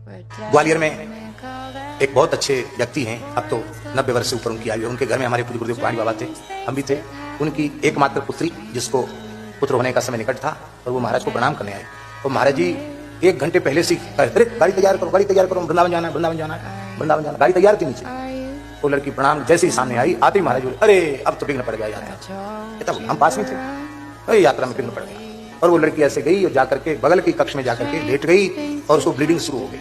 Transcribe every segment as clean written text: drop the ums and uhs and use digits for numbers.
ग्वालियर में एक बहुत अच्छे व्यक्ति हैं, अब तो 90 वर्ष से ऊपर उनकी आयु है। उनके घर में हमारे पूज्य गुरुदेव पाणी बाबा थे, हम भी थे। उनकी एकमात्र पुत्री, जिसको पुत्र होने का समय निकट था, और वो महाराज को प्रणाम करने आए। तो महाराज जी 1 घंटे पहले से कहते, गाड़ी तैयार करो, गाड़ी तैयार करो, वृंदावन जाना है, वृंदावन जाना है, वृंदावन जाना। गाड़ी तैयार थी नीचे। वो लड़की प्रणाम जैसे ही सामने आई, आते ही महाराज बोले, अरे अब तो विघ्न पड़ गया यात्रा। हम पास में थे, अरे यात्रा में विघ्न पड़ गया। और वो लड़की ऐसे गई और जाकर के बगल की कक्ष में जाकर के लेट गई, और उसको ब्लीडिंग शुरू हो गई।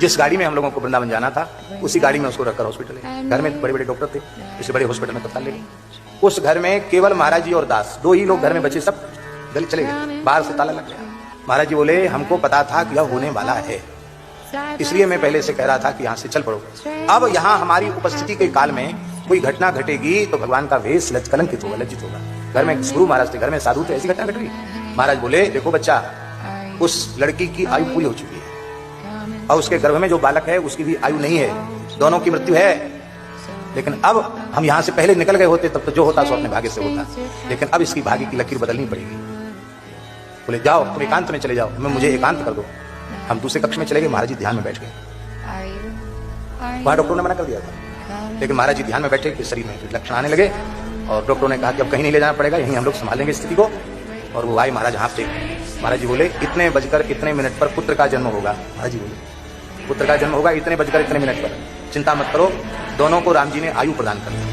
जिस गाड़ी में हम लोगों को वृंदावन जाना था, उसी गाड़ी में उसको रखकर हॉस्पिटल है। घर में बड़े बड़े डॉक्टर थे, इसे बड़े हॉस्पिटल में तत्काल ले गए। उस घर में केवल महाराज जी और दास, 2 ही लोग घर में बचे, सब गले चले गए, बाहर से ताला लग गया। महाराज जी बोले, हमको पता था कि यह होने वाला है, इसलिए मैं पहले से कह रहा था कि यहाँ से चल पड़ो। अब यहाँ हमारी उपस्थिति के काल में कोई घटना घटेगी तो भगवान का वेश कलंकित होगा, लज्जित होगा। घर में गुरु महाराज थे, घर में साधु थे, ऐसी घटना घट गई। महाराज बोले, देखो बच्चा, उस लड़की की आयु पूरी हो चुकी है, और उसके गर्भ में जो बालक है उसकी भी आयु नहीं है, दोनों की मृत्यु है। लेकिन अब हम यहाँ से पहले निकल गए होते, तब तो जो होता सो अपने भाग्य से होता, लेकिन अब इसकी भाग्य की लकीर बदलनी पड़ेगी। बोले, जाओ तुम एकांत में चले जाओ, मुझे एकांत कर दो। हम दूसरे कक्ष में चले गए, महाराज जी ध्यान में बैठ गए। वहां डॉक्टरों ने मना कर दिया था, लेकिन महाराज जी ध्यान में बैठे कि शरीर में लक्षण आने लगे, और डॉक्टरों ने कहा कि अब कहीं नहीं ले जाना पड़ेगा, यहीं हम लोग संभालेंगे स्थिति को। और वो आए, महाराज हाँफते। महाराज जी बोले, इतने बजकर इतने मिनट पर पुत्र का जन्म होगा। महाराज जी बोले, पुत्र का जन्म होगा इतने बजकर इतने मिनट पर, चिंता मत करो। दोनों को राम जी ने आयु प्रदान कर दी।